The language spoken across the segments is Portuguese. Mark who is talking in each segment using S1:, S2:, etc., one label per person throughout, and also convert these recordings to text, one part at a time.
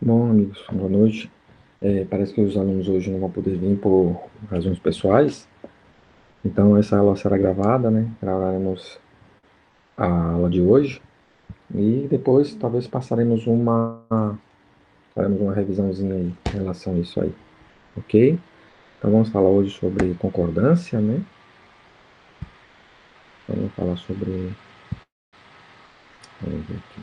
S1: Bom, amigos, boa noite. Parece que os alunos hoje não vão poder vir por razões pessoais, então essa aula será gravada, né? Gravaremos a aula de hoje e depois talvez faremos uma revisãozinha aí em relação a isso aí, ok? Então vamos falar hoje sobre concordância, né? Vamos falar sobre. Vamos ver aqui.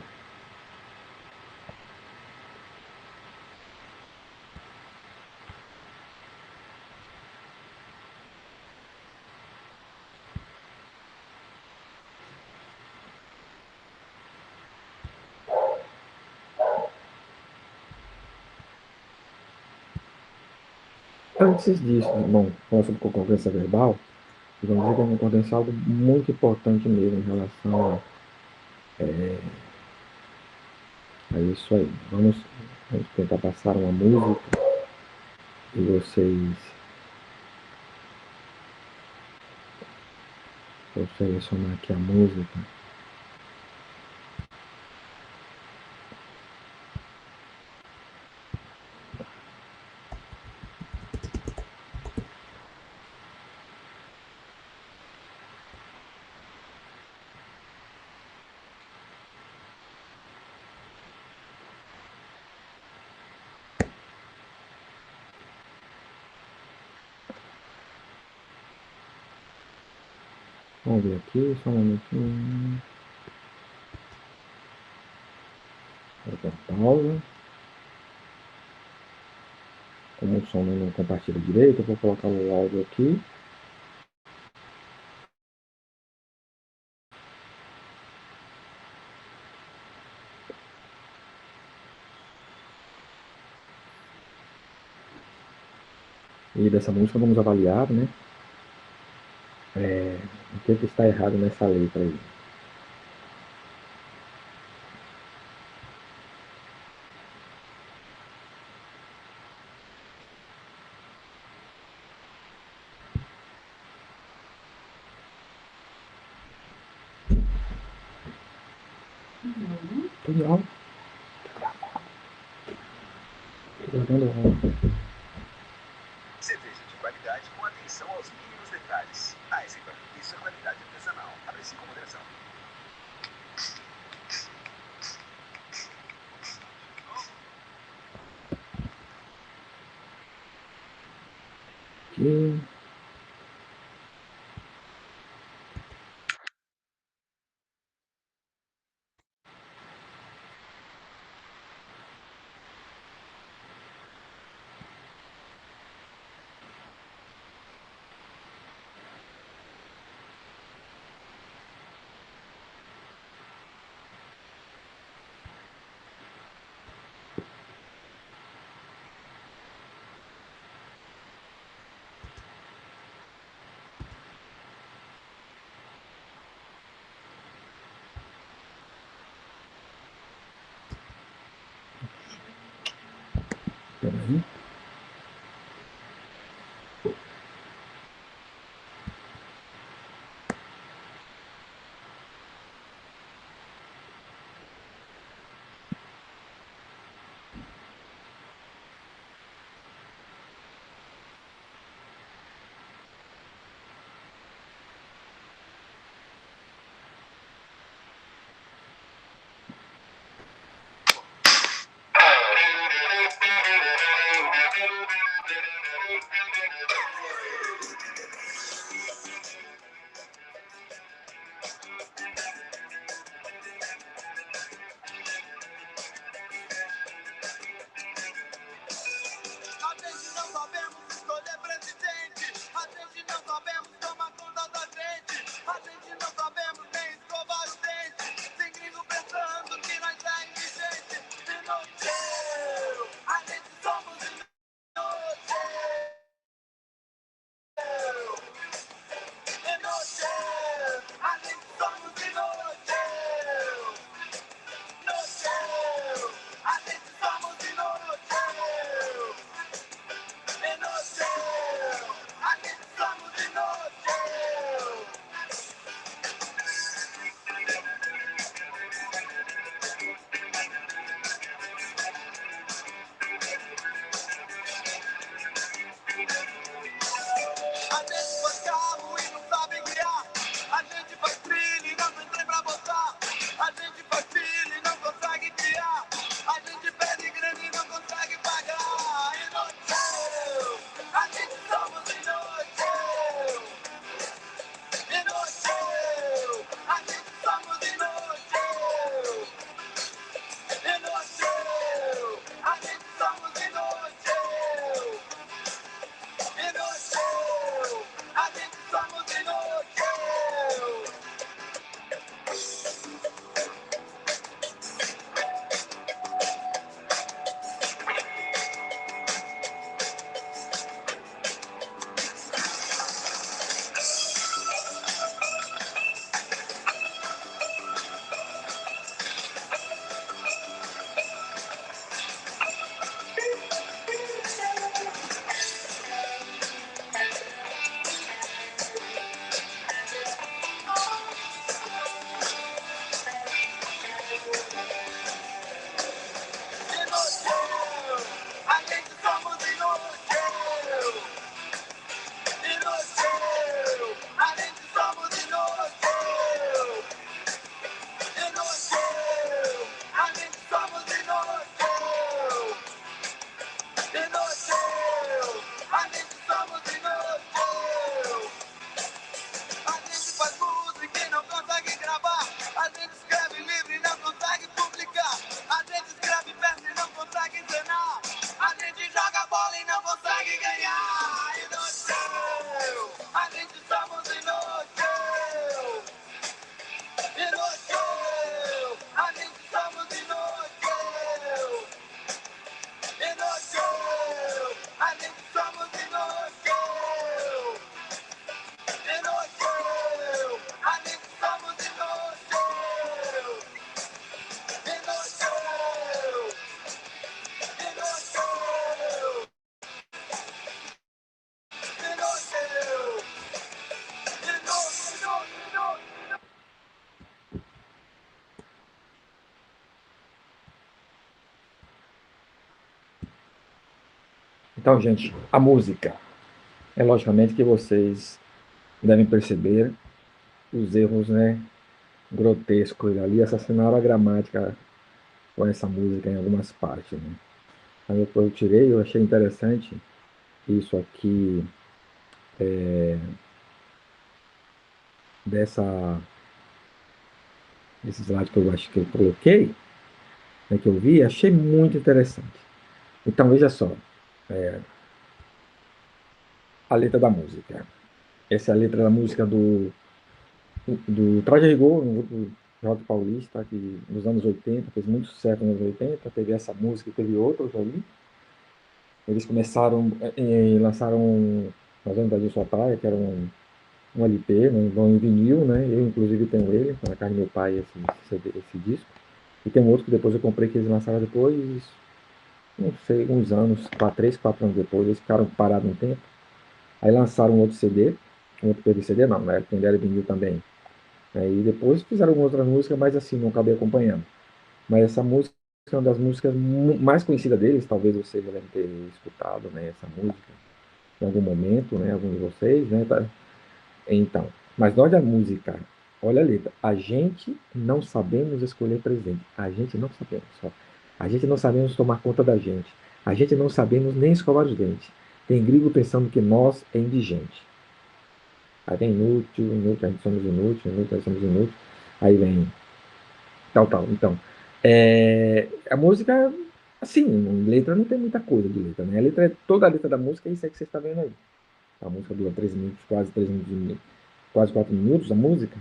S1: Antes disso, bom, falar sobre concordância verbal, vamos dizer que a concordância é algo muito importante mesmo em relação a isso aí. Vamos tentar passar uma música e vocês. Vou selecionar aqui a música. Vamos ver aqui, só um minutinho. Vou dar pausa. Como o som não compartilha direito, eu vou colocar o áudio aqui. E dessa música vamos avaliar, né? O que está errado nessa letra aí. Tudo alto. Tô gravando alto.
S2: Cerveja de qualidade com atenção aos mínimos detalhes. Isso é qualidade artesanal. Aprecie com moderação.
S1: Aqui. Peraí.
S2: somos inúteis. A gente somos inúteis. Inútil. A gente somos inúteis. Inútil. A gente somos inúteis. Inútil. A gente somos inúteis. A gente faz música e não consegue gravar. A gente escreve livro e não consegue publicar. A gente escreve verso e não consegue encenar. A gente joga bola e não consegue ganhar. Inútil. A gente somos inútil. Inútil. A gente somos inútil. Inútil. A gente somos inútil. Inútil. A gente somos inútil. Inútil. Inútil. Inútil. Inútil.
S1: Então, gente, a música. É logicamente que vocês devem perceber os erros, né, grotescos ali, assassinaram a gramática com essa música em algumas partes, né? Aí depois eu tirei, eu achei interessante isso aqui, dessa, desse slide que eu acho que eu coloquei, né, que eu vi, achei muito interessante. Então, veja só, a letra da música. Essa é a letra da música do Traje a Rigor, um grupo rock paulista que nos anos 80, fez muito sucesso nos anos 80, teve essa música e teve outros ali. Eles começaram e lançaram Nós Vamos Invadir Sua Praia, que era um LP, né, em vinil, né? Eu inclusive tenho ele, na casa do meu pai, esse disco. E tem um outro que depois eu comprei que eles lançaram depois, não sei, uns anos, 4 anos depois, eles ficaram parados um tempo. Aí lançaram um outro CD, um outro CD não, né? Tem era vinil também. Aí depois fizeram algumas outras músicas, mas assim, não acabei acompanhando. Mas essa música é uma das músicas mais conhecidas deles, talvez você já deve ter escutado, né, essa música em algum momento, né, alguns de vocês, né, tá? Então, mas olha a música, olha a letra. A gente não sabemos escolher presente. A gente não sabemos, ó. A gente não sabemos tomar conta da gente. A gente não sabemos nem escovar os dentes. Tem gringo pensando que nós é indigente. Aí vem inútil, inútil, a gente somos inúteis, inútil, nós somos inúteis. Aí vem tal, tal. Então, a música, assim, letra não tem muita coisa de letra, né? A letra, toda a letra da música é isso aí que você está vendo aí. A música dura 3 minutos, quase 3 minutos, quase 4 minutos, a música,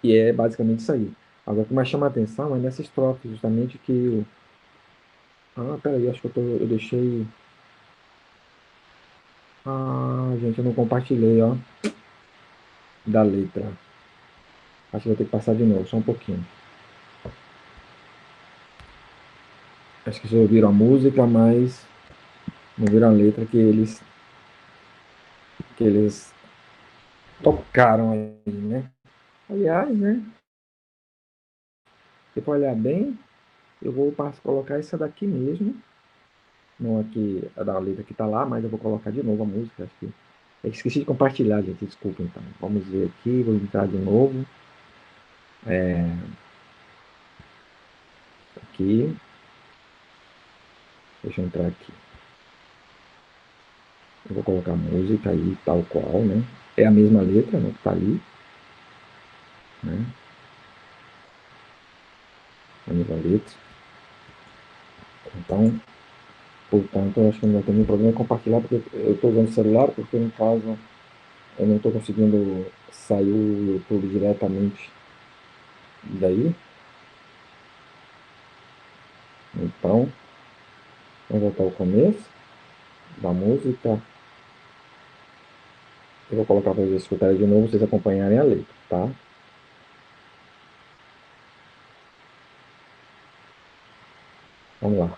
S1: e é basicamente isso aí. Agora, o que mais chama a atenção é nessa estrofe, justamente que peraí, acho que eu deixei. Gente, eu não compartilhei, ó, da letra. Acho que vou ter que passar de novo, só um pouquinho. Acho que vocês ouviram a música, mas não viram a letra que eles tocaram aí, né? Aliás, né? Se for olhar bem, eu vou colocar essa daqui mesmo. Não aqui, a da letra que tá lá, mas eu vou colocar de novo a música. Acho que eu esqueci de compartilhar, gente. Desculpa então. Vamos ver aqui, vou entrar de novo. Aqui. Deixa eu entrar aqui. Eu vou colocar a música aí, tal qual, né? É a mesma letra, né? Que tá ali, né? A mesma letra. Então, portanto, eu acho que não vai ter nenhum problema em compartilhar, porque eu estou usando o celular, porque no caso Eu não estou conseguindo sair o YouTube diretamente daí. Então, vamos voltar ao começo da música. Eu vou colocar para vocês escutarem de novo, vocês acompanharem a letra, tá? Vamos lá.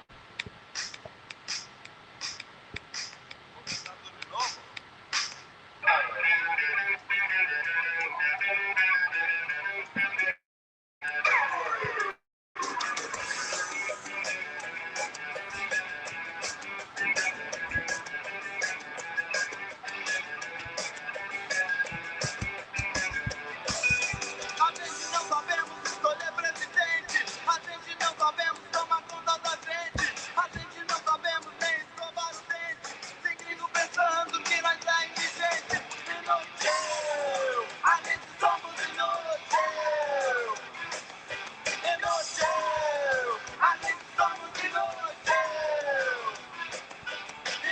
S2: A gente não sabemos escolher presidente. A gente não sabemos tomar conta da gente. A gente não sabemos nem escovar o dente. Sem gringo pensando que nós é indigente. Inútil. A gente somos inútil. Inútil. A gente somos inútil.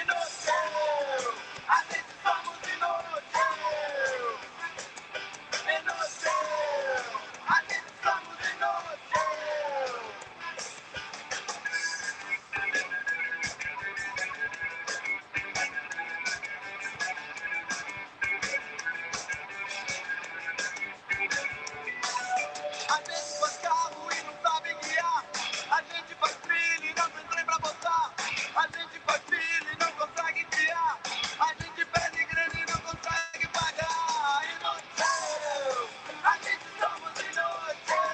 S2: Inútil. A gente somos inútil. Inútil. A gente somos inútil. A gente faz carro e não sabe guiar. A gente faz filho e não tem trem pra botar. A gente faz filho e não consegue criar. A gente perde grana e não consegue pagar. Inútil. A gente somos inútil.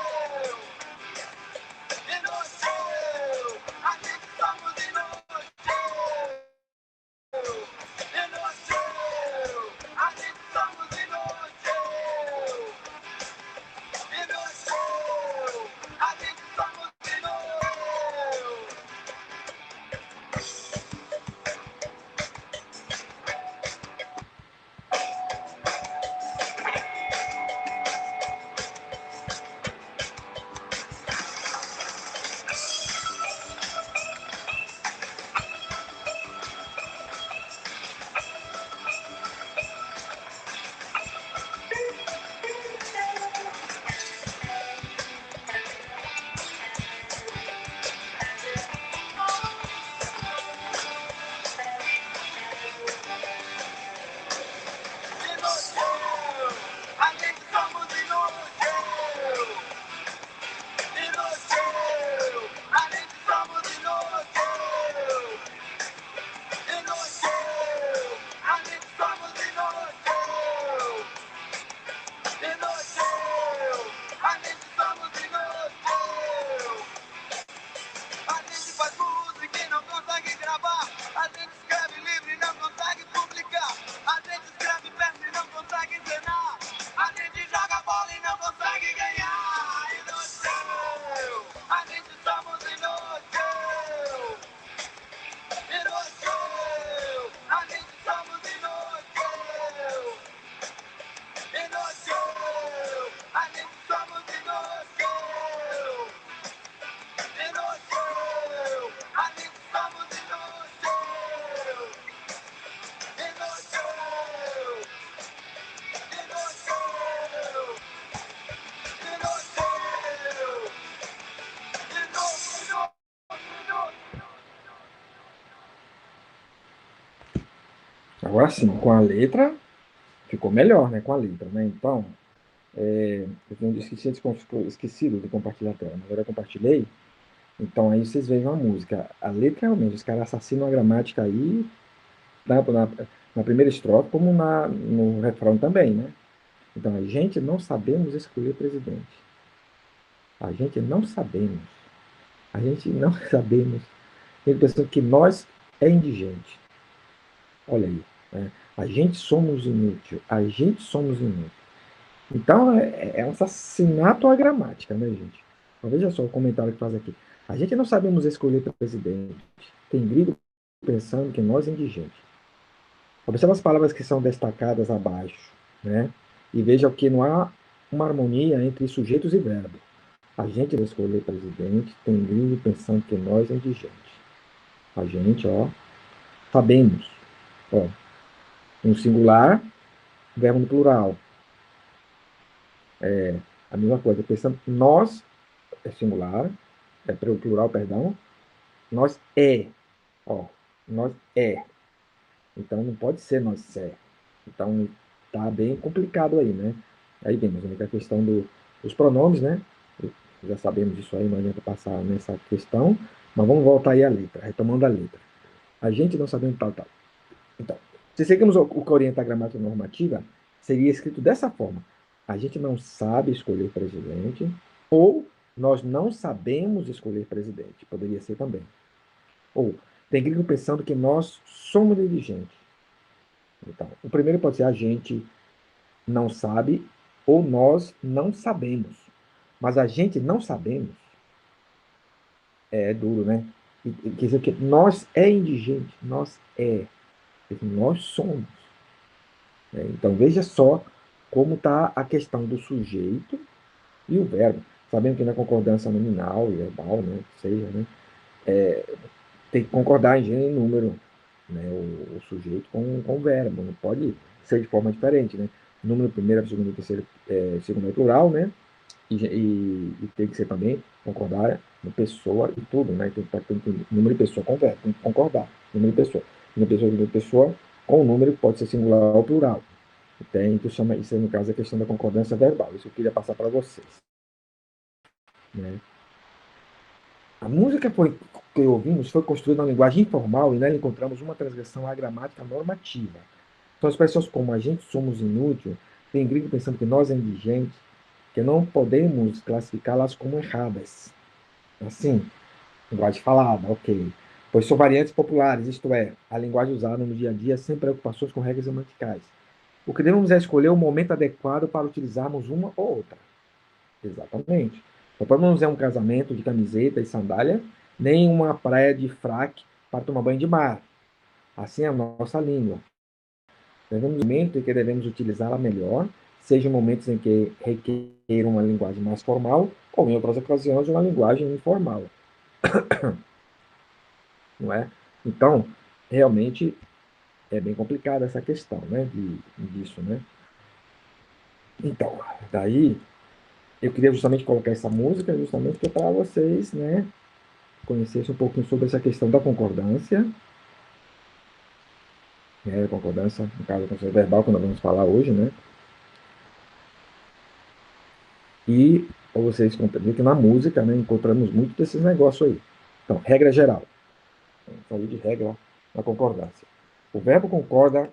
S2: Inútil. A gente somos inútil. Inútil. A gente somos inútil. Inútil! A gente somos inútil! Inútil! A gente somos inútil! Inútil! A gente somos inútil! Inútil! A gente somos inútil! Inútil! A gente somos inútil! A gente faz música e não consegue gravar. A gente escreve livro e não consegue publicar. A gente escreve verso e não consegue encenar. A gente joga bola e não consegue ganhar. Inútil! A gente somos inútil! Inútil! A gente somos inútil! Inútil! A gente somos inútil! Inútil! A gente somos inútil! Inútil! Inútil! Inútil! Inútil!
S1: Agora sim, com a letra, ficou melhor, né? Com a letra, né? Então, eu tinha esquecido de compartilhar a tela, mas agora eu compartilhei. Então aí vocês veem a música. A letra realmente, os caras assassinam a gramática aí, tanto na primeira estrofe como no refrão também, né? Então a gente não sabemos escolher presidente. A gente não sabemos. A gente não sabemos. Tem pessoa que nós é indigente. Olha aí. Né? A gente somos inútil. A gente somos inútil. Então é um assassinato à gramática, né, gente? Então, veja só o comentário que faz aqui. A gente não sabemos escolher presidente. Tem gringo pensando que nós é indigente. Observe as palavras que são destacadas abaixo, né? E veja que não há uma harmonia entre sujeitos e verbos. A gente vai escolher presidente, tem gringo pensando que nós é indigente. A gente, ó, sabemos. Ó, um singular, verbo no plural. A mesma coisa, pensando, nós é singular, é para o plural, perdão, nós é, ó, nós é. Então não pode ser nós é. Então tá bem complicado aí, né? Aí vemos, né, que a questão dos pronomes, né? Já sabemos disso aí, não adianta passar nessa questão, mas vamos voltar aí à letra, retomando a letra. A gente não sabendo tal, tal. Então, se seguimos o que orienta a gramática normativa, seria escrito dessa forma: a gente não sabe escolher presidente, ou nós não sabemos escolher presidente. Poderia ser também. Ou tem gringo pensando que nós somos dirigentes. Então, o primeiro pode ser a gente não sabe ou nós não sabemos. Mas a gente não sabemos é duro, né? Quer dizer que nós é indigente, nós é, nós somos. Né? Então veja só como está a questão do sujeito e o verbo. Sabendo que na concordância nominal e verbal, né, seja, né, tem que concordar em gênero e número, né, o sujeito com o verbo. Não pode ser de forma diferente, né? Número primeiro, segundo, terceiro, segundo é plural, né? E tem que ser também concordar no pessoa e tudo, né? Tem número de pessoa com verbo, tem que concordar. Número de pessoa. Número de pessoa com o número pode ser singular ou plural. Tem que chama isso aí, no caso, é a questão da concordância verbal. Isso eu queria passar para vocês. Né? A música que ouvimos foi construída na linguagem informal e nela encontramos uma transgressão à gramática normativa. Então, as pessoas como a gente somos inútil, tem gringo pensando que nós é indigente, que não podemos classificá-las como erradas. Assim, linguagem falada, ok. Pois são variantes populares, isto é, a linguagem usada no dia a dia sem preocupações com regras gramaticais. O que devemos é escolher o momento adequado para utilizarmos uma ou outra. Exatamente. Não podemos é um casamento de camiseta e sandália, nem uma praia de fraque para tomar banho de mar. Assim é a nossa língua. Devemos momento em que devemos utilizá-la melhor, seja momentos em que requer uma linguagem mais formal, ou em outras ocasiões uma linguagem informal, não é? Então, realmente é bem complicada essa questão, né, disso, né? Então, daí eu queria justamente colocar essa música justamente para vocês, né, conhecessem um pouquinho sobre essa questão da concordância, né, concordância, no caso, a concordância verbal, que nós vamos falar hoje, né, e para vocês compreenderem que na música, né, encontramos muito desses negócios aí. Então, regra geral. Falei de regra na concordância. O verbo concorda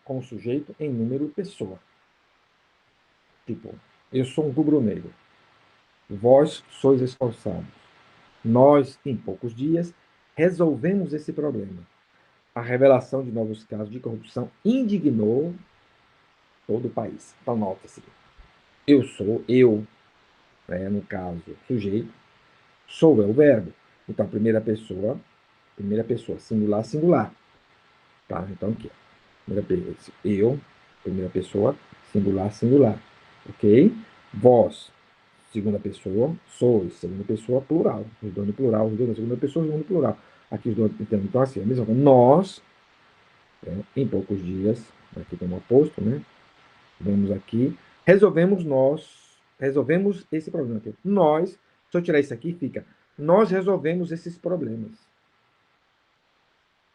S1: com o sujeito em número e pessoa. Tipo, eu sou um rubro-negro. Vós sois esforçados. Nós, em poucos dias, resolvemos esse problema. A revelação de novos casos de corrupção indignou todo o país. Então, nota-se. Eu sou, eu, né, no caso, sujeito, sou é o verbo. Então, primeira pessoa, singular, singular. Tá? Então, aqui, primeira pessoa, eu, primeira pessoa, singular, singular. Ok? Vós, segunda pessoa, sois, segunda pessoa, plural. Os dois no plural, os dois na segunda pessoa, os dois no plural. Aqui os dois, então assim, a mesma coisa. Nós, em poucos dias, aqui tem um oposto, né? Vemos aqui, resolvemos esse problema aqui. Nós, se eu tirar isso aqui, fica, nós resolvemos esses problemas.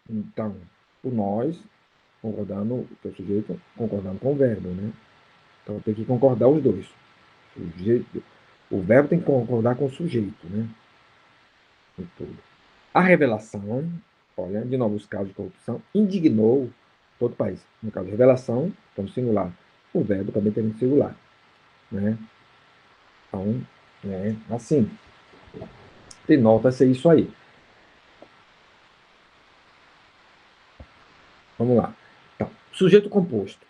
S1: Então, o nós, concordando, que é o sujeito, concordando com o verbo, né? Então, tem que concordar os dois. O verbo tem que concordar com o sujeito, né? Em tudo. A revelação, olha, de novos casos de corrupção, indignou todo o país. No caso, revelação, então singular. O verbo também tem um singular, né? Então, assim, denota-se isso aí. Vamos lá. Então, sujeito composto,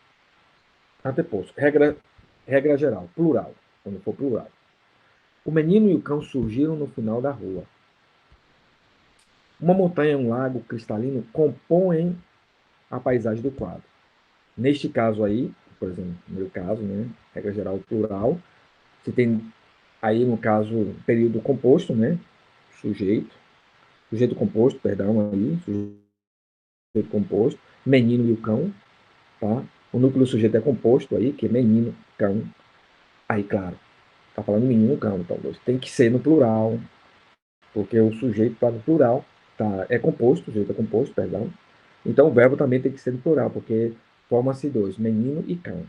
S1: anteposto, regra geral, plural, quando for plural. O menino e o cão surgiram no final da rua. Uma montanha e um lago cristalino compõem a paisagem do quadro. Neste caso aí, por exemplo, no meu caso, né, regra geral plural, você tem aí, no caso, período composto, né, sujeito, sujeito composto, perdão, aí, sujeito composto, menino e o cão, tá? O núcleo do sujeito é composto aí, que é menino, cão. Aí, claro, tá falando menino, cão, então tem que ser no plural, porque o sujeito está no plural, tá, é composto, o sujeito é composto, perdão. Então o verbo também tem que ser no plural, porque forma-se dois, menino e cão.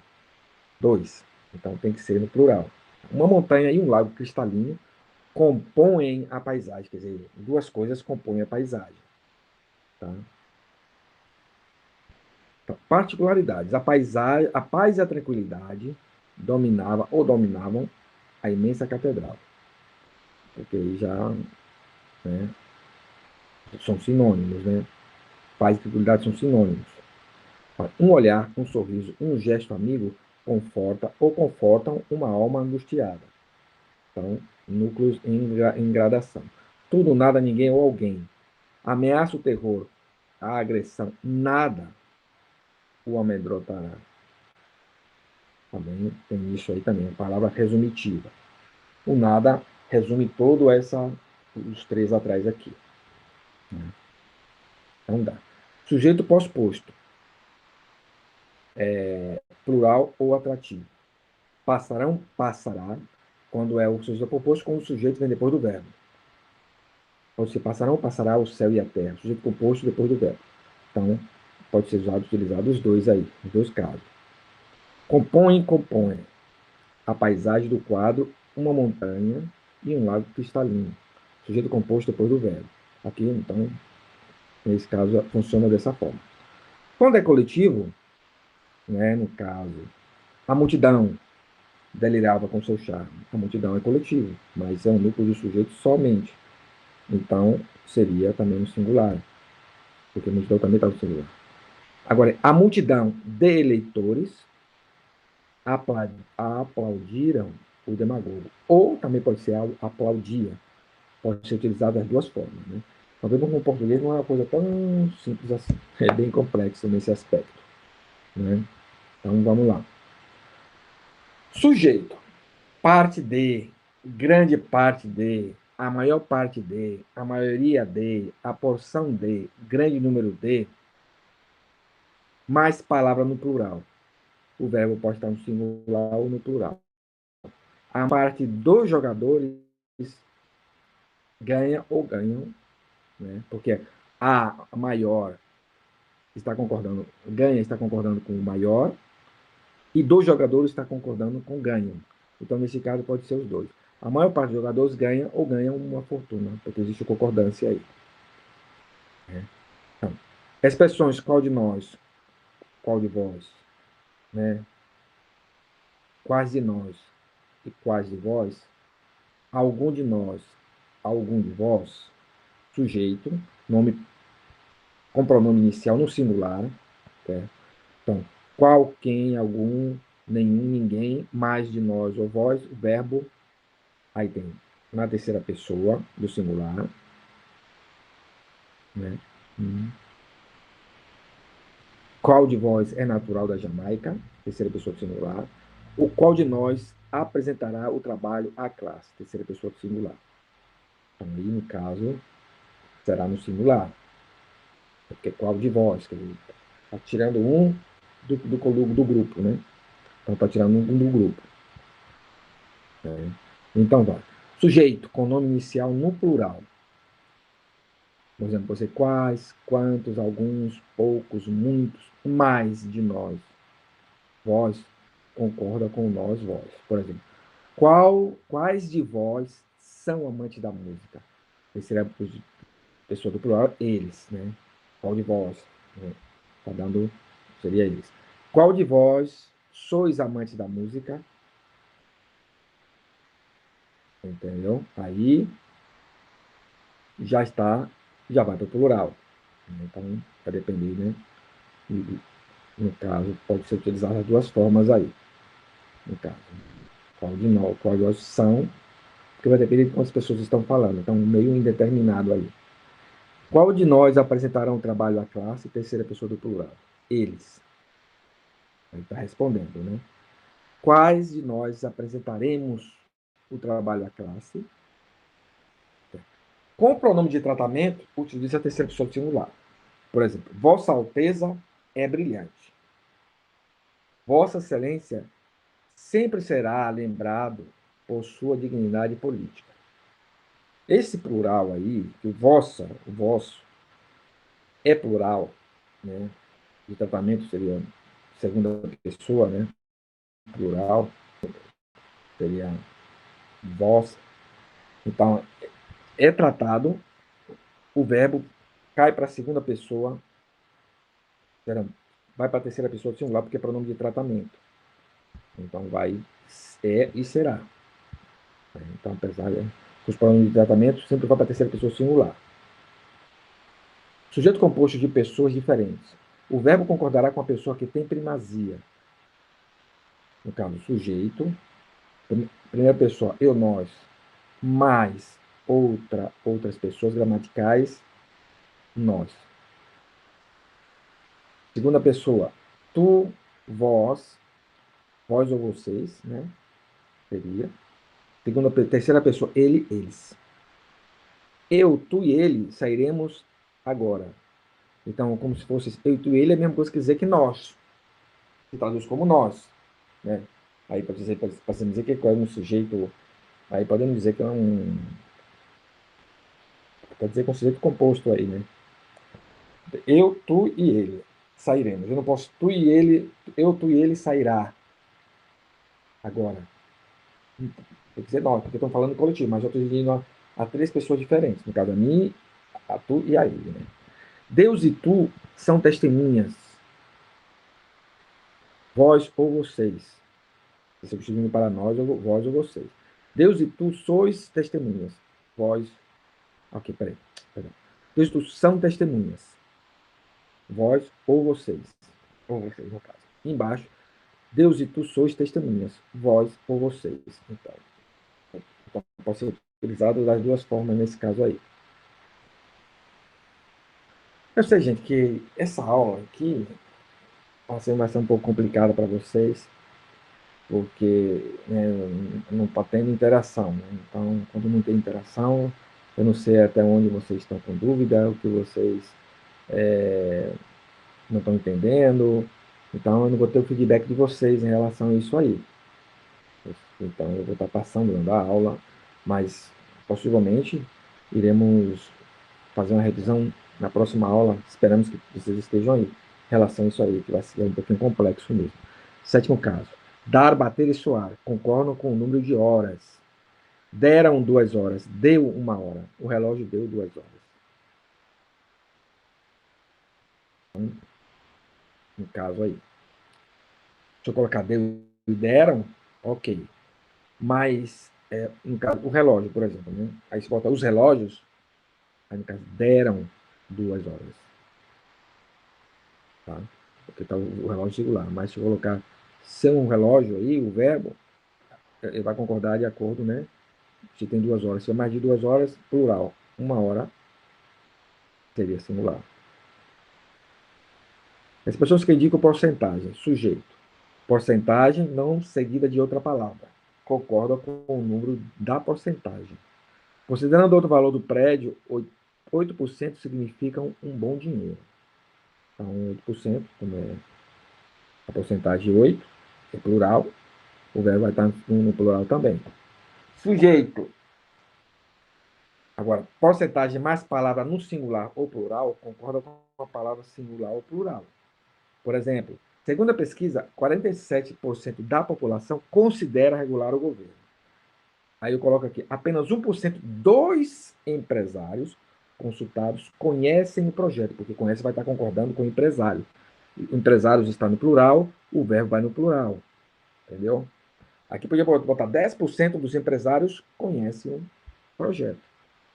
S1: Dois. Então tem que ser no plural. Uma montanha e um lago cristalino compõem a paisagem, quer dizer, duas coisas compõem a paisagem. Tá? Então, particularidades. A paisagem, a paz e a tranquilidade dominava ou dominavam a imensa catedral. Porque aí já, né, são sinônimos, né? Paz e tranquilidade são sinônimos. Um olhar, um sorriso, um gesto amigo conforta ou confortam uma alma angustiada. Então, núcleos em gradação. Tudo, nada, ninguém ou alguém. Ameaça o terror, a agressão, nada o amedrontará. Também tem isso aí também, a palavra resumitiva. O nada resume todo os três atrás aqui. Né? Então dá. Sujeito pós-posto, plural ou atrativo. Passarão, passará, quando é o sujeito composto, quando o sujeito vem depois do verbo. Pode ser passarão, passará o céu e a terra. Sujeito composto depois do verbo. Então, pode ser utilizado os dois aí, os dois casos. Compõe, compõe a paisagem do quadro, uma montanha e um lago cristalino. Sujeito composto depois do verbo. Aqui, então, nesse caso, funciona dessa forma. Quando é coletivo, né, no caso, a multidão delirava com seu charme. A multidão é coletivo, mas é um núcleo de sujeitos somente. Então, seria também no singular, porque a multidão também está no singular. Agora, a multidão de eleitores aplaudiram o demagogo. Ou também pode ser aplaudia. Pode ser utilizado das duas formas. Né? Talvez no português não é uma coisa tão simples assim. É bem complexo nesse aspecto. Né? Então, vamos lá. Sujeito. Parte de, grande parte de, a maior parte de, a maioria de, a porção de, grande número de, mais palavra no plural. O verbo pode estar no singular ou no plural. A parte dos jogadores ganha ou ganham, né? Porque a maior está concordando, ganha está concordando com o maior, e dos jogadores está concordando com ganham. Então, nesse caso, pode ser os dois. A maior parte dos jogadores ganha ou ganham uma fortuna, porque existe concordância aí. Né? Então, expressões qual de nós, qual de vós, né? Quais de nós e quais de vós, algum de nós, algum de vós, sujeito, nome com pronome inicial no singular. Né? Então, qual, quem, algum, nenhum, ninguém, mais de nós ou vós, o verbo, aí tem na terceira pessoa do singular, né? Qual de vós é natural da Jamaica, terceira pessoa do singular. O qual de nós apresentará o trabalho à classe, terceira pessoa do singular. Então, aí, no caso, será no singular. Porque qual de vós, quer dizer, está tirando um do grupo, né? Então, está tirando um do grupo. Né? Então, vai. Sujeito com nome inicial no plural. Por exemplo, você quais, quantos, alguns, poucos, muitos, mais de nós. Vós concorda com nós, vós. Por exemplo, quais de vós são amantes da música? Esse seria a pessoa do plural, eles, né? Qual de vós? Né? Tá dando, seria eles. Qual de vós sois amantes da música? Entendeu? Aí já está, já vai para o plural. Então, vai depender, né? E, no caso, pode ser utilizado as duas formas aí. No caso, qual de nós, qual de nós são, porque vai depender de quantas pessoas estão falando. Então, meio indeterminado aí. Qual de nós apresentará um trabalho à classe? Terceira pessoa do plural. Eles. Ele está respondendo, né? Quais de nós apresentaremos o trabalho à classe? Com o pronome de tratamento, utilize a terceira pessoa do singular. Por exemplo, Vossa Alteza é brilhante. Vossa Excelência sempre será lembrado por sua dignidade política. Esse plural aí, que o vosso, é plural, né? De tratamento seria segunda pessoa, né? Plural, seria vossa. Então, é tratado, o verbo cai para a segunda pessoa, vai para a terceira pessoa singular, porque é pronome de tratamento. Então, vai, é e será. Então, apesar de os pronomes de tratamento, sempre vai para a terceira pessoa singular. Sujeito composto de pessoas diferentes. O verbo concordará com a pessoa que tem primazia. No caso, sujeito, primeira pessoa, eu, nós, mais outras pessoas gramaticais, nós. Segunda pessoa, tu, vós ou vocês, né? Seria. Terceira pessoa, ele, eles. Eu, tu e ele sairemos agora. Então, como se fosse eu, tu e ele, é a mesma coisa que dizer que nós. Se traduz como nós, né? Aí pode dizer que é um sujeito. Aí podemos dizer que é um. Pode dizer que é um sujeito composto aí, né? Eu, tu e ele sairemos. Eu não posso tu e ele, eu, tu e ele sairá agora. Tem que dizer nós, porque estão falando coletivo, mas eu estou dirigindo a três pessoas diferentes. No caso, a mim, a tu e a ele. Né? Deus e tu são testemunhas, vós ou vocês. Substituindo para nós, ou vós ou vocês. Deus e tu sois testemunhas, vós. Ok, peraí. Perdão. Deus e tu são testemunhas, vós ou vocês. Ou vocês, no caso. Embaixo, Deus e tu sois testemunhas, vós ou vocês. Então pode ser utilizado das duas formas nesse caso aí. Eu sei, gente, que essa aula aqui vai ser um pouco complicada para vocês, porque né, não está tendo interação. Né? Então, quando não tem interação, eu não sei até onde vocês estão com dúvida, o que vocês não estão entendendo. Então, eu não vou ter o feedback de vocês em relação a isso aí. Então, eu vou estar passando, dando a aula, mas possivelmente iremos fazer uma revisão na próxima aula. Esperamos que vocês estejam aí em relação a isso aí, que vai ser um pouquinho complexo mesmo. Sétimo caso. Dar, bater e soar. Concordam com o número de horas. Deram 2 horas. Deu 1 hora. O relógio deu 2 horas. Então, no caso aí. Se eu colocar deu e deram, ok. Mas, no caso, o relógio, por exemplo, né? Aí você bota os relógios, aí no caso, deram 2 horas. Tá? Porque está o relógio singular. Mas se eu colocar ser um relógio aí, o verbo, ele vai concordar de acordo, né? Se tem 2 horas. Se é mais de 2 horas, plural. 1 hora seria singular. As pessoas que indicam porcentagem, sujeito. Porcentagem não seguida de outra palavra. Concorda com o número da porcentagem. Considerando outro valor do prédio, 8% significa um bom dinheiro. Então, 8%, como é a porcentagem 8, é plural, o verbo vai estar no plural também. Sujeito. Agora, porcentagem mais palavra no singular ou plural concorda com a palavra singular ou plural. Por exemplo, segundo a pesquisa, 47% da população considera regular o governo. Aí eu coloco aqui, apenas 1% dos empresários consultados conhecem o projeto, porque conhece vai estar concordando com o empresário. O empresários está no plural, o verbo vai no plural. Entendeu? Aqui podia botar 10% dos empresários conhecem o projeto.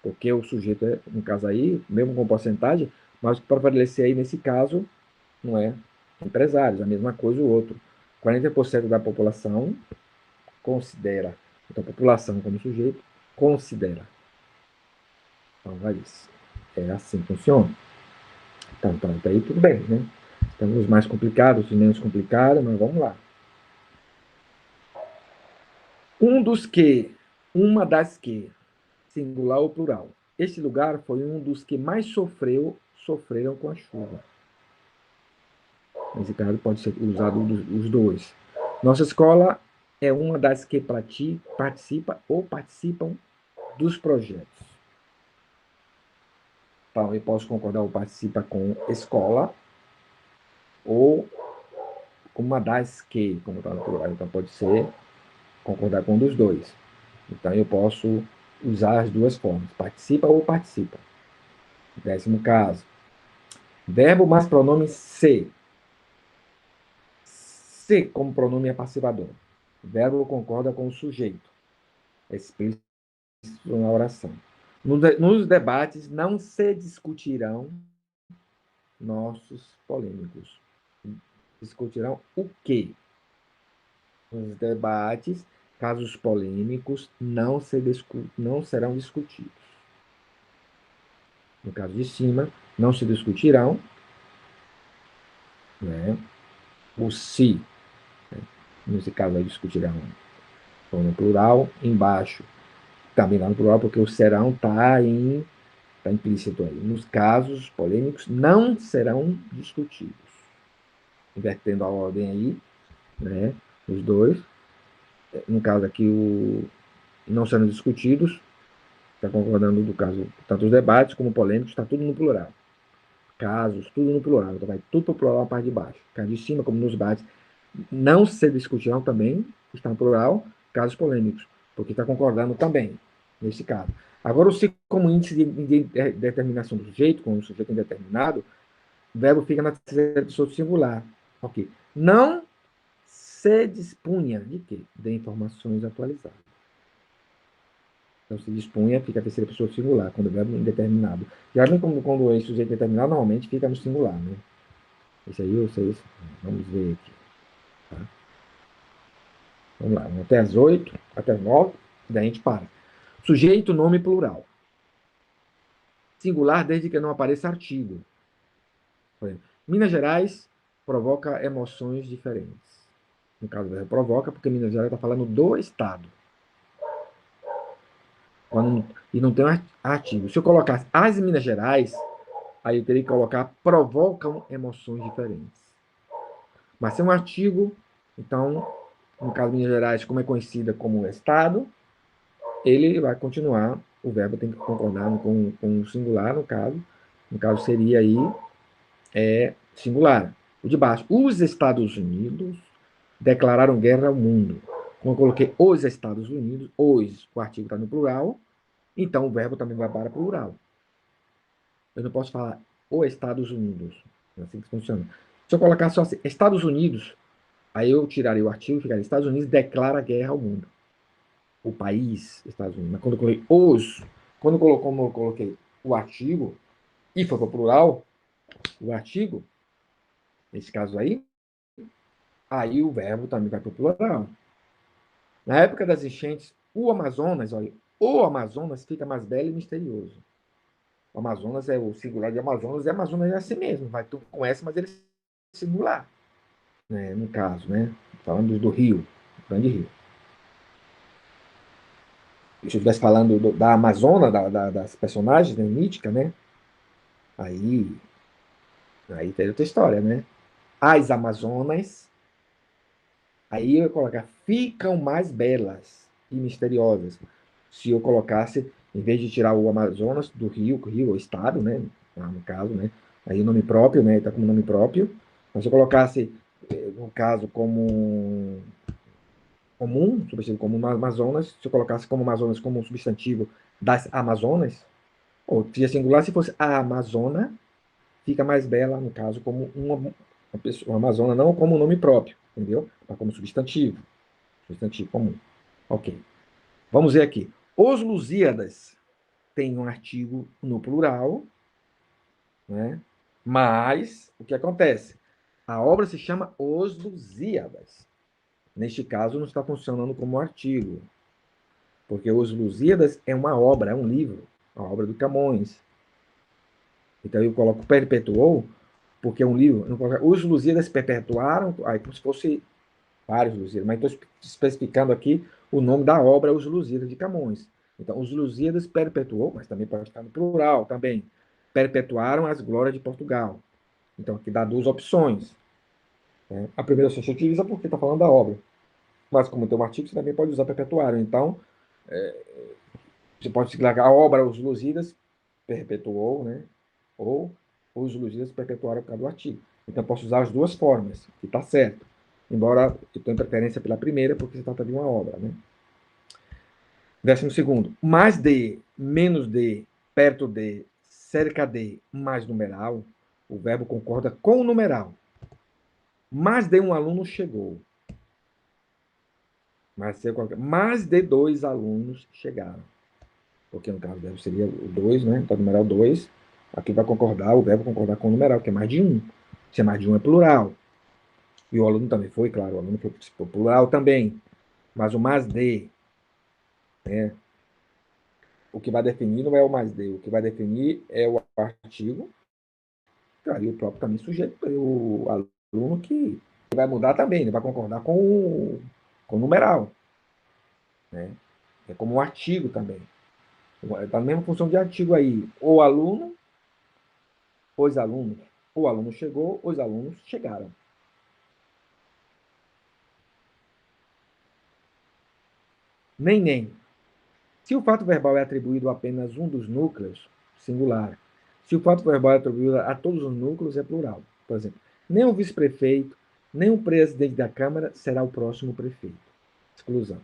S1: Porque o sujeito é, no caso aí, mesmo com porcentagem, mas para prevalecer aí nesse caso, não é empresários, a mesma coisa o outro. 40% da população considera. Então, a população como sujeito considera. Então, vai isso. É assim que funciona. Então, até aí tudo bem, né? Temos os mais complicados, os menos complicados, mas vamos lá. Um dos que, uma das que, singular ou plural. Este lugar foi um dos que mais sofreram com a chuva. Nesse caso, pode ser usado os dois. Nossa escola é uma das que participa ou participam dos projetos. Então, eu posso concordar ou participa com escola ou uma das que, como está no plural. Então, pode ser concordar com um dos dois. Então, eu posso usar as duas formas, participa ou participa. Décimo caso, verbo mais pronome se. Se como pronome passivador. O verbo concorda com o sujeito. É explícito na oração. Nos debates não se discutirão nossos polêmicos. Discutirão o quê? Nos debates, casos polêmicos não serão discutidos. No caso de cima, não se discutirão, né? O se, né? Nesse caso aí discutirão no plural, embaixo também lá no plural, porque o serão tá implícito aí. Nos casos polêmicos, não serão discutidos. Invertendo a ordem aí, né? Os dois. No caso aqui, não sendo discutidos, está concordando do caso, tanto os debates como polêmicos, está tudo no plural. Casos, tudo no plural. Então vai tudo para o plural a parte de baixo. Caso de cima, como nos debates, não se discutirão também, está no plural, casos polêmicos, porque está concordando também, nesse caso. Agora, o se como índice de determinação do sujeito, com o sujeito indeterminado, o verbo fica na terceira pessoa singular. Ok. Não se dispunha de quê? De informações atualizadas. Então, se dispunha, fica a terceira pessoa singular, quando o verbo indeterminado. Já nem quando é sujeito determinado, normalmente fica no singular, né? Esse aí, vocês, vamos ver aqui. Tá? Vamos lá, até as 8, até as 9, daí a gente para. Sujeito, nome plural. Singular desde que não apareça artigo. Por exemplo, Minas Gerais provoca emoções diferentes. No caso, o verbo provoca, porque Minas Gerais está falando do Estado. E não tem um artigo. Se eu colocasse as Minas Gerais, aí eu teria que colocar provocam emoções diferentes. Mas se é um artigo, então, no caso de Minas Gerais, como é conhecida como Estado, ele vai continuar, o verbo tem que concordar com o singular, no caso. No caso seria aí singular. O de baixo, os Estados Unidos declararam guerra ao mundo. Como eu coloquei os Estados Unidos, os, o artigo está no plural, então o verbo também vai para plural. Eu não posso falar os Estados Unidos. É assim que funciona. Se eu colocar só assim, Estados Unidos, aí eu tiraria o artigo e ficaria Estados Unidos declara guerra ao mundo. O país, Estados Unidos. Mas quando eu coloquei os, como eu coloquei o artigo, e foi para o plural, o artigo, nesse caso aí o verbo também vai para o plural. Na época das enchentes, o Amazonas, olha, o Amazonas fica mais belo e misterioso. O Amazonas é o singular de Amazonas, e Amazonas é assim mesmo, vai tu conhece, mas ele é singular, né, no caso, né? Falando do rio, do grande rio. Se eu estivesse falando da Amazônia, das personagens, né, mítica, né? Aí, aí tem outra história, né? As Amazonas, aí eu ia colocar, ficam mais belas e misteriosas. Se eu colocasse, em vez de tirar o Amazonas do rio, o estado, né? No caso, né? Aí o nome próprio, né? Está como nome próprio. Mas se eu colocasse, no caso, como comum, substantivo comum Amazonas, se eu colocasse como Amazonas como um substantivo das Amazonas, ou seria singular se fosse a Amazona, fica mais bela, no caso, como uma pessoa, uma Amazona, não como nome próprio, entendeu? Mas como substantivo. Substantivo comum. Ok. Vamos ver aqui. Os Lusíadas tem um artigo no plural, né? Mas o que acontece? A obra se chama Os Lusíadas. Neste caso, não está funcionando como artigo, porque Os Lusíadas é uma obra, é um livro, a obra do Camões. Então eu coloco perpetuou, porque é um livro. Os Lusíadas perpetuaram, aí como se fosse vários Lusíadas, mas estou especificando aqui o nome da obra, Os Lusíadas de Camões. Então, os Lusíadas perpetuou, mas também pode estar no plural também, perpetuaram as glórias de Portugal. Então, aqui dá duas opções. Né? A primeira só se utiliza porque está falando da obra. Mas como tem um artigo, você também pode usar perpetuário. Então, você pode significar a obra Os Lusíadas perpetuou, né? Ou Os Lusíadas perpetuaram por causa do artigo. Então, eu posso usar as duas formas, que está certo. Embora eu tenha preferência pela primeira, porque se trata de uma obra, né? 12º. Mais de, menos de, perto de, cerca de, mais numeral. O verbo concorda com o numeral. Mais de um aluno chegou. Mais de dois alunos chegaram. Porque no caso do verbo seria o 2, né? Então, numeral 2. Aqui vai concordar, o verbo concordar com o numeral, que é mais de um. Se é mais de um, é plural. E o aluno também foi, claro, o aluno foi plural também. Mas o mais de, né? O que vai definir não é o mais de. O que vai definir é o artigo. E o próprio também sujeito, o aluno que vai mudar também, ele vai concordar com o numeral. Né? É como um artigo também. Está na mesma função de artigo aí. O aluno, os alunos. O aluno chegou, os alunos chegaram. Nem. Se o fato verbal é atribuído a apenas um dos núcleos, singular. Se o fato verbal é atribuído a todos os núcleos, é plural. Por exemplo, nem o vice-prefeito, nem o presidente da Câmara será o próximo prefeito. Exclusão.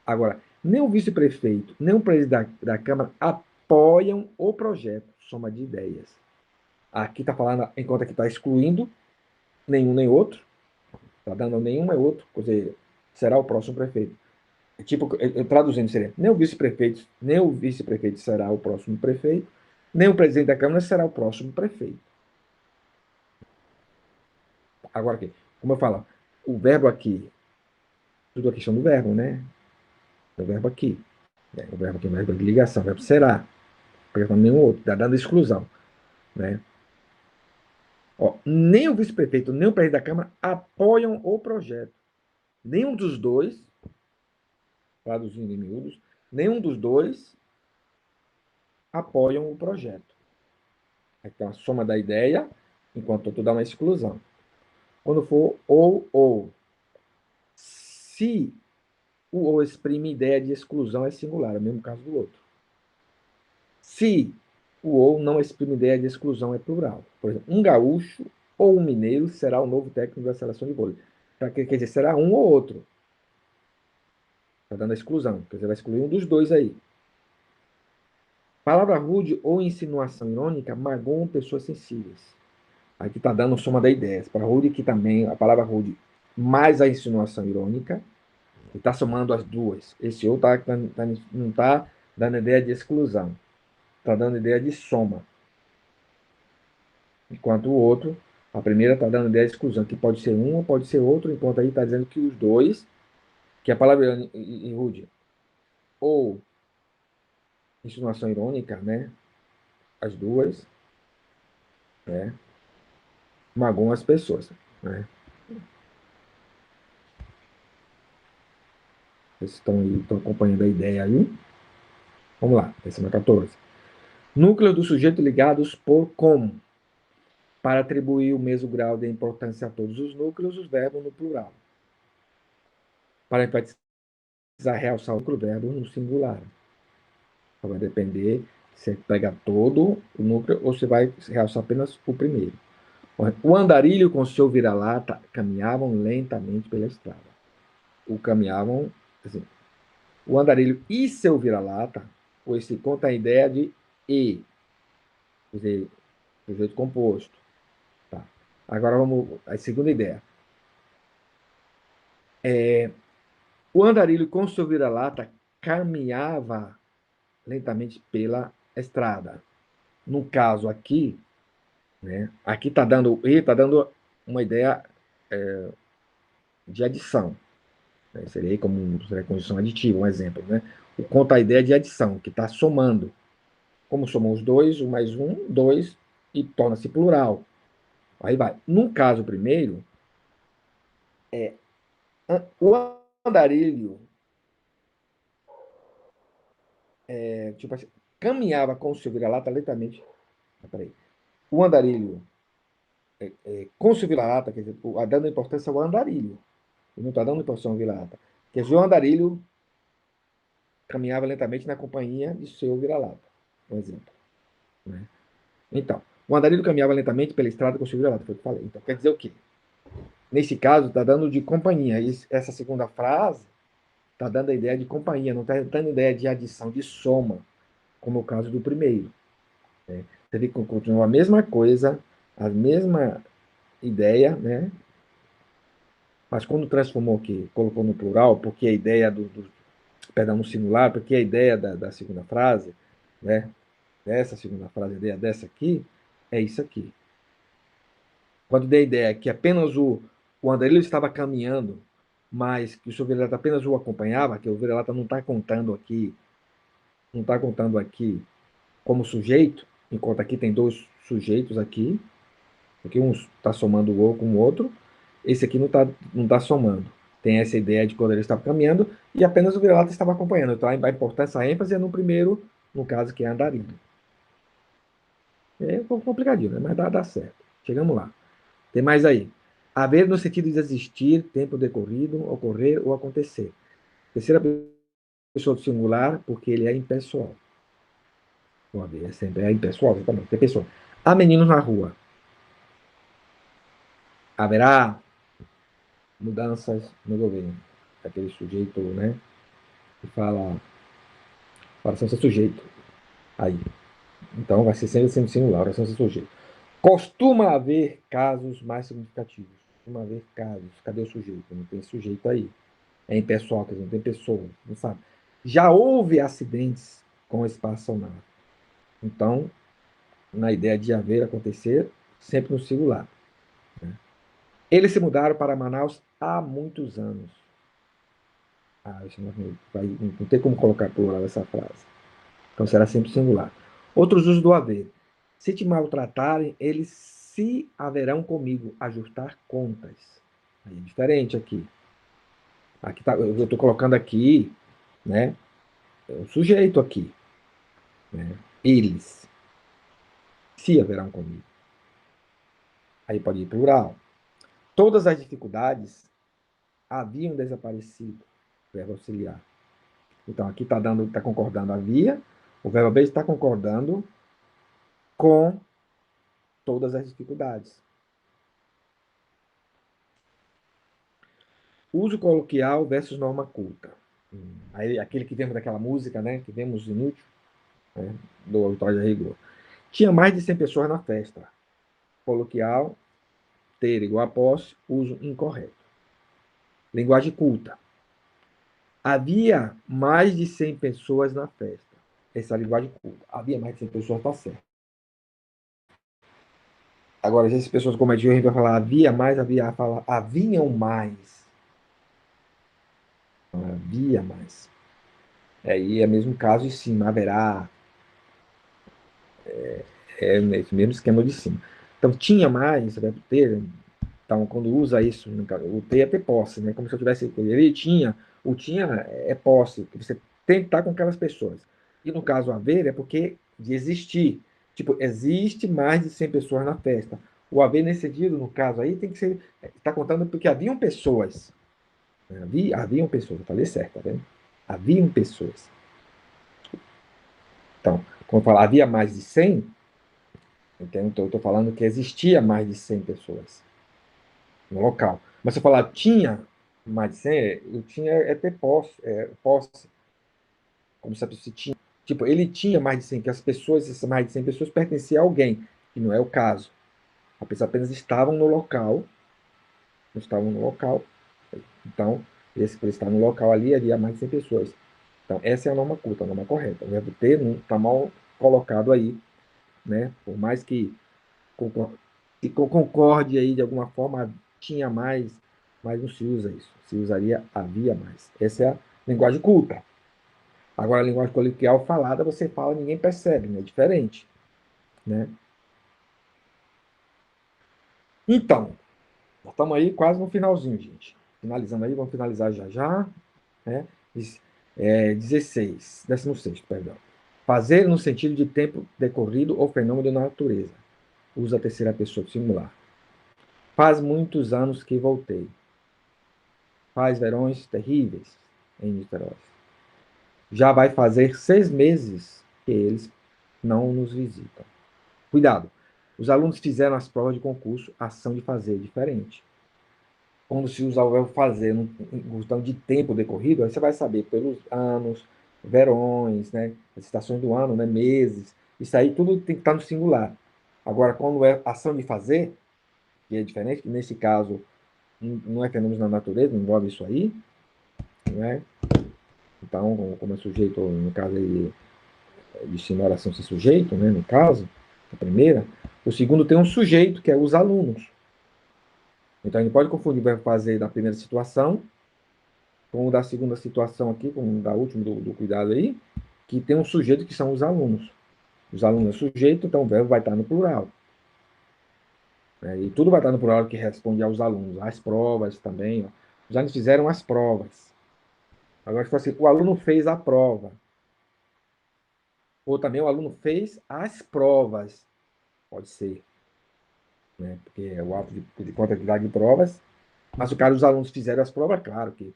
S1: Agora, nem o vice-prefeito, nem o presidente da Câmara apoiam o projeto, soma de ideias. Aqui está falando, enquanto aqui está excluindo, nenhum nem outro, está dando nenhum nem outro, quer dizer, será o próximo prefeito. Tipo, traduzindo, seria, nem o vice-prefeito será o próximo prefeito, nem o presidente da Câmara será o próximo prefeito. Agora aqui, como eu falo, o verbo aqui, tudo a questão do verbo, né? O verbo aqui. O verbo aqui é o verbo de ligação, o verbo será. Porque nenhum outro, está dando exclusão. Né? Ó, nem o vice-prefeito, nem o presidente da Câmara apoiam o projeto. Nenhum dos dois, traduzindo em miúdos, nenhum dos dois apoiam o projeto. Então, a soma da ideia, enquanto outro dá uma exclusão. Quando for ou, se o ou exprime ideia de exclusão, é singular, é o mesmo caso do outro. Se o ou não exprime ideia de exclusão, é plural. Por exemplo, um gaúcho ou um mineiro será o novo técnico da seleção de vôlei. Quer dizer, será um ou outro. Está dando a exclusão. Quer dizer, vai excluir um dos dois aí. Palavra rude ou insinuação irônica magoam pessoas sensíveis. Aqui está dando soma da ideia. Para rude, que também a palavra rude mais a insinuação irônica, e está somando as duas. Esse outro não está dando ideia de exclusão. Está dando ideia de soma. Enquanto o outro, a primeira está dando ideia de exclusão, que pode ser um ou pode ser outro, enquanto aí está dizendo que os dois, que a palavra rude ou insinuação irônica, né? As duas, né? Magoam as pessoas, né? Vocês estão aí, estão acompanhando a ideia aí? Vamos lá, décima 14. Núcleo do sujeito ligados por como. Para atribuir o mesmo grau de importância a todos os núcleos, os verbos no plural. Para enfatizar, realçar o núcleo, verbo no singular. Então, vai depender se você pega todo o núcleo ou se vai realçar apenas o primeiro. O andarilho com seu vira-lata caminhavam lentamente pela estrada. O caminhavam, assim, o andarilho e seu vira-lata, pois se conta a ideia de e, quer dizer, sujeito composto. Tá. Agora vamos à segunda ideia. O andarilho com seu vira-lata caminhava lentamente pela estrada. No caso aqui, né, aqui está dando e está dando uma ideia de adição. Né? Seria como seria conjunção aditiva, um exemplo. Né? O conta a ideia de adição, que está somando. Como somam os dois, um mais um, dois, e torna-se plural. Aí vai. No caso primeiro, o andarilho tipo assim, caminhava com o seu vira-lata lentamente. Peraí. O andarilho Côncio Vira-Lata, quer dizer, dando importância ao andarilho. Ele não está dando importância ao Vira-Lata. Quer dizer, o andarilho caminhava lentamente na companhia de seu Vira-Lata, por exemplo. Né? Então, o andarilho caminhava lentamente pela estrada com seu Vira-Lata, foi o que eu falei. Então, quer dizer o quê? Nesse caso, está dando de companhia. Essa segunda frase está dando a ideia de companhia, não está dando a ideia de adição, de soma, como é o caso do primeiro. Né? Você vê que continua a mesma coisa, a mesma ideia, né? Mas quando transformou aqui, colocou no plural, porque a ideia perdão, no singular, porque a ideia da segunda frase, né? Dessa segunda frase, a ideia dessa aqui, é isso aqui. Quando dei a ideia que apenas o André estava caminhando, mas que o seu vira-lata apenas o acompanhava, que o vira-lata não está contando aqui como sujeito, enquanto aqui tem dois sujeitos aqui, porque um está somando o com o outro, esse aqui não tá somando. Tem essa ideia de quando ele estava caminhando e apenas o vira-lata estava acompanhando. Então a importância, a ênfase é no primeiro, no caso que é andarilho. É um pouco complicadinho, né? Mas dá certo. Chegamos lá. Tem mais aí. Haver no sentido de existir, tempo decorrido, ocorrer ou acontecer. Terceira pessoa do singular, porque ele é impessoal. O haver é sempre impessoal, exatamente. Tem pessoa. Há meninos na rua. Haverá mudanças no governo. Aquele sujeito, né? Que fala ser sujeito. Aí. Então vai ser sempre singular, oração ser sujeito. Costuma haver casos mais significativos. Costuma haver casos. Cadê o sujeito? Não tem sujeito aí. É impessoal, quer dizer, não tem pessoa, não sabe. Já houve acidentes com espaçonar. Então, na ideia de haver, acontecer, sempre no singular. Né? Eles se mudaram para Manaus há muitos anos. Isso não tem como colocar plural essa frase. Então, será sempre singular. Outros usos do haver. Se te maltratarem, eles se haverão comigo, ajustar contas. Aí é diferente aqui. Aqui tá, eu estou colocando aqui, né? É o sujeito aqui. Né? Eles se haverão comigo. Aí pode ir plural. Todas as dificuldades haviam desaparecido. Verbo auxiliar. Então aqui está concordando havia, o verbo haver está concordando com todas as dificuldades. Uso coloquial versus norma culta. Aí, aquele que vemos daquela música, né? Que vemos inútil, né, do Vitória de Rigor. Tinha mais de 100 pessoas na festa. Coloquial, ter igual a posse, uso incorreto. Linguagem culta. Havia mais de 100 pessoas na festa. Essa é a linguagem culta. Havia mais de 100 pessoas, está certo. Agora, se as pessoas cometiam, a gente vai falar havia mais, haviam mais. Não, havia mais. Aí é o mesmo caso de cima, haverá. É esse mesmo esquema de cima. Então, tinha mais, deve ter. Então, quando usa isso, o ter é ter posse, né? Como se eu tivesse. Ele tinha, o tinha é posse, que você tem que estar com aquelas pessoas. E no caso, haver é porque de existir. Tipo, existe mais de 100 pessoas na festa. O haver nesse sentido, no caso aí, tem que ser. Está contando porque haviam pessoas. Né? Haviam pessoas, eu falei certo, tá vendo? Haviam pessoas. Então, quando eu falar havia mais de 100, então eu estou falando que existia mais de 100 pessoas no local. Mas se eu falar tinha mais de 100, eu tinha ter posse, como se a pessoa tinha. Tipo, ele tinha mais de 100, que as pessoas, essas mais de 100 pessoas pertenciam a alguém, que não é o caso. As pessoas apenas estavam no local, não estavam no local. Então, por estar no local ali, havia mais de 100 pessoas. Então, essa é a norma culta, a norma correta. O verbo ter não está mal colocado aí, né? Por mais que concorde aí de alguma forma, tinha mais, mas não se usa isso. Se usaria havia mais. Essa é a linguagem culta. Agora, a linguagem coloquial falada, você fala, ninguém percebe, né? É diferente, né? Então, nós estamos aí quase no finalzinho, gente. Finalizando aí, vamos finalizar já já, né? 16, 16º, perdão. Fazer no sentido de tempo decorrido ou fenômeno da natureza. Usa a terceira pessoa singular. Faz muitos anos que voltei. Faz verões terríveis em Niterói. Já vai fazer 6 meses que eles não nos visitam. Cuidado! Os alunos fizeram as provas de concurso, ação de fazer diferente. Quando se usar o verbo fazer em questão de tempo decorrido, aí você vai saber pelos anos, verões, né? As estações do ano, né? Meses. Isso aí tudo tem que estar no singular. Agora, quando é ação de fazer, que é diferente, que nesse caso não é fenômeno na natureza, não envolve isso aí, né? Então, como é sujeito, no caso aí, de a oração ser sujeito, né? No caso, a primeira. O segundo tem um sujeito, que é os alunos. Então, a gente pode confundir o verbo fazer da primeira situação com o da segunda situação aqui, com o da última do cuidado aí, que tem um sujeito que são os alunos. Os alunos é sujeito, então o verbo vai estar no plural. E tudo vai estar no plural que responde aos alunos. As provas também. Ó. Os alunos fizeram as provas. Agora, se for assim, o aluno fez a prova. Ou também o aluno fez as provas. Pode ser. Né? Porque é o ato de quantidade de provas. Mas o cara, os alunos fizeram as provas, claro que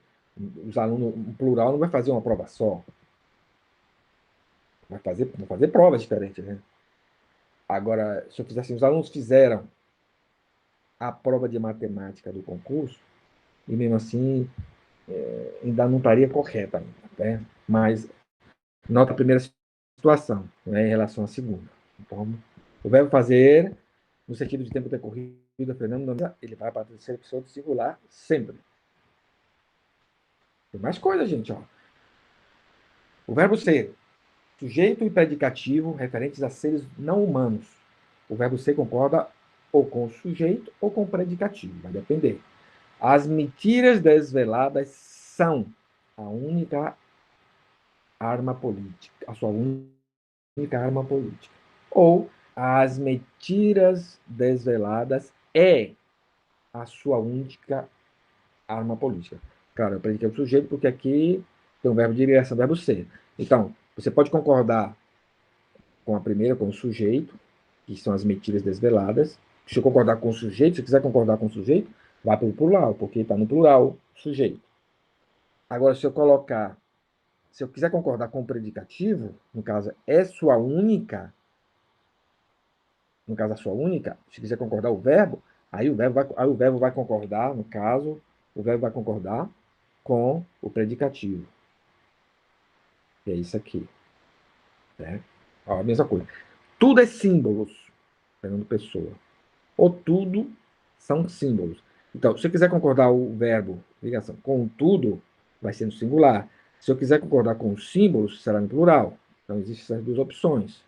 S1: os alunos, um plural, não vai fazer uma prova só. Vai fazer provas diferentes, né? Agora, se eu fizer assim, os alunos fizeram a prova de matemática do concurso, e mesmo assim, ainda não estaria correta, né? Mas nota a primeira situação, né, em relação à segunda. Então, o verbo fazer, no sentido de tempo decorrido, Fernando, ele vai para a terceira pessoa do singular sempre. Tem mais coisa, gente, ó. O verbo ser, sujeito e predicativo referentes a seres não humanos. O verbo ser concorda ou com o sujeito ou com o predicativo, vai depender. As mentiras desveladas são a única arma política, a sua única arma política. Ou as mentiras desveladas é a sua única arma política. Claro, eu prediquei o sujeito porque aqui tem um verbo de direção, verbo ser. Então, você pode concordar com a primeira, com o sujeito, que são as mentiras desveladas. Se eu concordar com o sujeito, se quiser concordar com o sujeito, vá para o plural, porque está no plural, sujeito. Agora, se eu quiser concordar com o predicativo, no caso, é sua única, no caso, a sua única, se quiser concordar o verbo, aí o verbo vai concordar, no caso, o verbo vai concordar com o predicativo. Que é isso aqui. Né? Ó, a mesma coisa. Tudo é símbolos, Fernando Pessoa. Ou tudo são símbolos. Então, se eu quiser concordar o verbo, ligação, com tudo, vai ser no singular. Se eu quiser concordar com os símbolos, será no plural. Então, existem essas duas opções.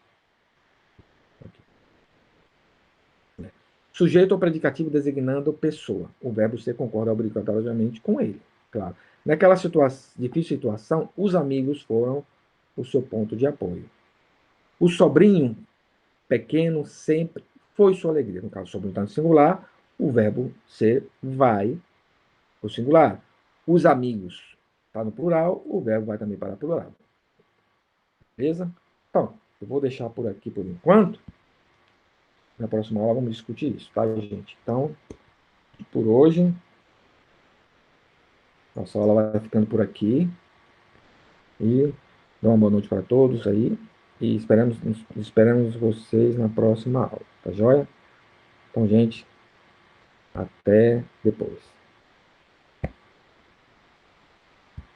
S1: Sujeito ou predicativo designando pessoa. O verbo ser concorda obrigatoriamente com ele, claro. Naquela difícil situação, os amigos foram o seu ponto de apoio. O sobrinho pequeno sempre foi sua alegria. No caso, o sobrinho está no singular, o verbo ser vai para o singular. Os amigos está no plural, o verbo vai também para o plural. Beleza? Então, eu vou deixar por aqui por enquanto. Na próxima aula vamos discutir isso, tá, gente? Então, por hoje, nossa aula vai ficando por aqui. E dá uma boa noite para todos aí. E esperamos vocês na próxima aula. Tá joia? Então, gente, até depois.